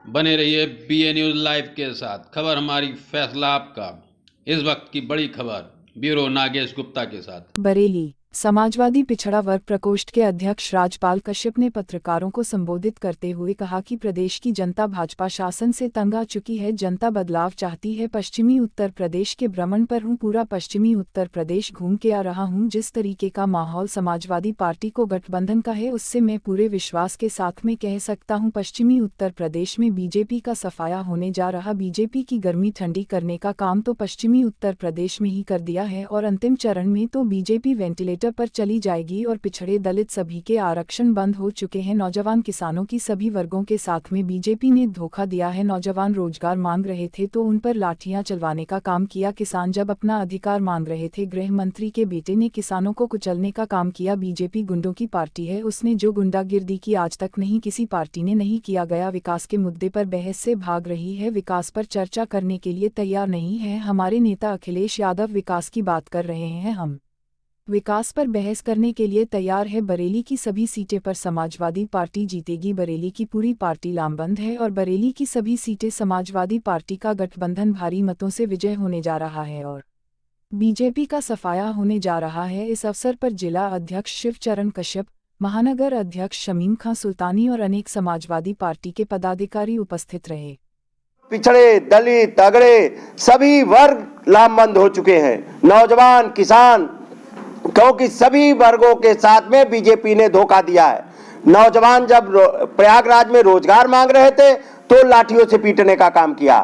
बने रहिए BA news live के साथ। खबर हमारी, फैसला आपका। इस वक्त की बड़ी खबर ब्यूरो नागेश गुप्ता के साथ। बरेली समाजवादी पिछड़ा वर्ग प्रकोष्ठ के अध्यक्ष राजपाल कश्यप ने पत्रकारों को संबोधित करते हुए कहा कि प्रदेश की जनता भाजपा शासन से तंग आ चुकी है। जनता बदलाव चाहती है। पश्चिमी उत्तर प्रदेश के भ्रमण पर हूं, पूरा पश्चिमी उत्तर प्रदेश घूम के आ रहा हूं। जिस तरीके का माहौल समाजवादी पार्टी को गठबंधन का है, उससे मैं पूरे विश्वास के साथ में कह सकता हूं पश्चिमी उत्तर प्रदेश में बीजेपी का सफाया होने जा रहा। बीजेपी की गर्मी ठंडी करने का काम तो पश्चिमी उत्तर प्रदेश में ही कर दिया है और अंतिम चरण में तो बीजेपी वेंटिलेटर पर चली जाएगी और पिछड़े दलित सभी के आरक्षण बंद हो चुके हैं। नौजवान किसानों की सभी वर्गों के साथ में बीजेपी ने धोखा दिया है। नौजवान रोजगार मांग रहे थे तो उन पर लाठियां चलवाने का काम किया। किसान जब अपना अधिकार मांग रहे थे, गृह मंत्री के बेटे ने किसानों को कुचलने का काम किया। बीजेपी गुंडों की पार्टी है, उसने जो गुंडागिर्दी की आज तक नहीं किसी पार्टी ने नहीं किया गया। विकास के मुद्दे पर बहस से भाग रही है, विकास पर चर्चा करने के लिए तैयार नहीं है। हमारे नेता अखिलेश यादव विकास की बात कर रहे हैं, हम विकास पर बहस करने के लिए तैयार है। बरेली की सभी सीटें पर समाजवादी पार्टी जीतेगी। बरेली की पूरी पार्टी लामबंद है और बरेली की सभी सीटें समाजवादी पार्टी का गठबंधन भारी मतों से विजय होने जा रहा है और बीजेपी का सफाया होने जा रहा है। इस अवसर पर जिला अध्यक्ष शिवचरण कश्यप, महानगर अध्यक्ष शमीम खां सुल्तानी और अनेक समाजवादी पार्टी के पदाधिकारी उपस्थित रहे। पिछड़े, दलित, अगड़े सभी वर्ग लामबंद हो चुके हैं। नौजवान, किसान, क्योंकि सभी वर्गों के साथ में बीजेपी ने धोखा दिया है। नौजवान जब प्रयागराज में रोजगार मांग रहे थे तो लाठियों से पीटने का काम किया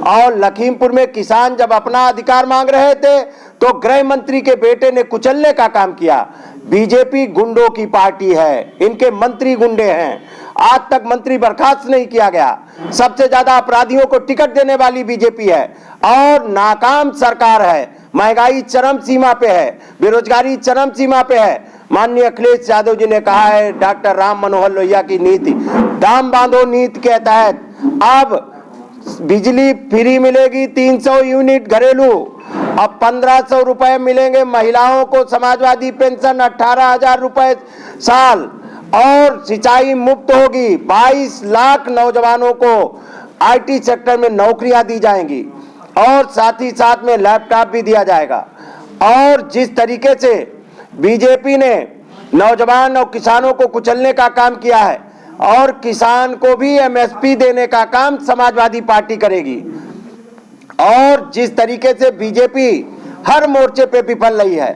और लखीमपुर में किसान जब अपना अधिकार मांग रहे थे तो गृह मंत्री के बेटे ने कुचलने का काम किया। बीजेपी गुंडों की पार्टी है, इनके मंत्री गुंडे हैं। आज तक मंत्री बर्खास्त नहीं किया गया। सबसे ज्यादा अपराधियों को टिकट देने वाली बीजेपी है और नाकाम सरकार है। महंगाई चरम सीमा पे है, बेरोजगारी चरम सीमा पे है। माननीय अखिलेश यादव जी ने कहा है, डॉक्टर राम मनोहर लोहिया की नीति, दाम बांधो नीति के तहत अब बिजली फ्री मिलेगी 300 यूनिट घरेलू, अब 1500 रुपए मिलेंगे महिलाओं को। समाजवादी पेंशन 18,000 रुपए साल और सिंचाई मुफ्त होगी। 22 लाख नौजवानों को IT सेक्टर में नौकरियां दी जाएंगी और साथ ही साथ में लैपटॉप भी दिया जाएगा। और जिस तरीके से बीजेपी ने नौजवान और किसानों को कुचलने का काम किया है और किसान को भी MSP देने का काम समाजवादी पार्टी करेगी। और जिस तरीके से बीजेपी हर मोर्चे पे विफल रही है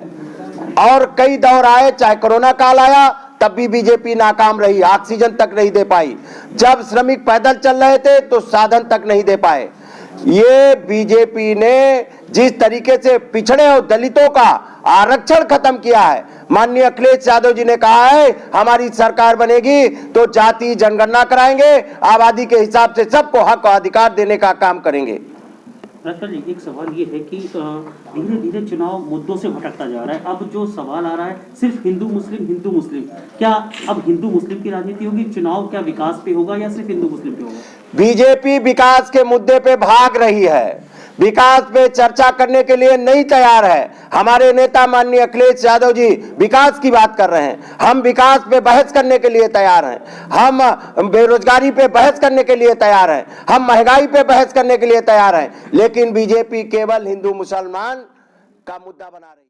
और कई दौर आए, चाहे कोरोना काल आया तब भी बीजेपी नाकाम रही, ऑक्सीजन तक नहीं दे पाई। जब श्रमिक पैदल चल रहे थे तो साधन तक नहीं दे पाए। ये बीजेपी ने जिस तरीके से पिछड़े और दलितों का आरक्षण खत्म किया है, माननीय अखिलेश यादव जी ने कहा है हमारी सरकार बनेगी तो जाति जनगणना कराएंगे, आबादी के हिसाब से सबको हक और अधिकार देने का काम करेंगे। राजपाल जी, एक सवाल ये है कि धीरे धीरे चुनाव मुद्दों से भटकता जा रहा है। अब जो सवाल आ रहा है सिर्फ हिंदू मुस्लिम, क्या अब हिंदू मुस्लिम की राजनीति होगी? चुनाव क्या विकास पे होगा या सिर्फ हिंदू मुस्लिम पे होगा? बीजेपी विकास के मुद्दे पे भाग रही है, विकास पे चर्चा करने के लिए नहीं तैयार है। हमारे नेता माननीय अखिलेश यादव जी विकास की बात कर रहे हैं, हम विकास पे बहस करने के लिए तैयार हैं, हम बेरोजगारी पे बहस करने के लिए तैयार हैं, हम महंगाई पे बहस करने के लिए तैयार हैं। लेकिन बीजेपी केवल हिंदू मुसलमान का मुद्दा बना रही है।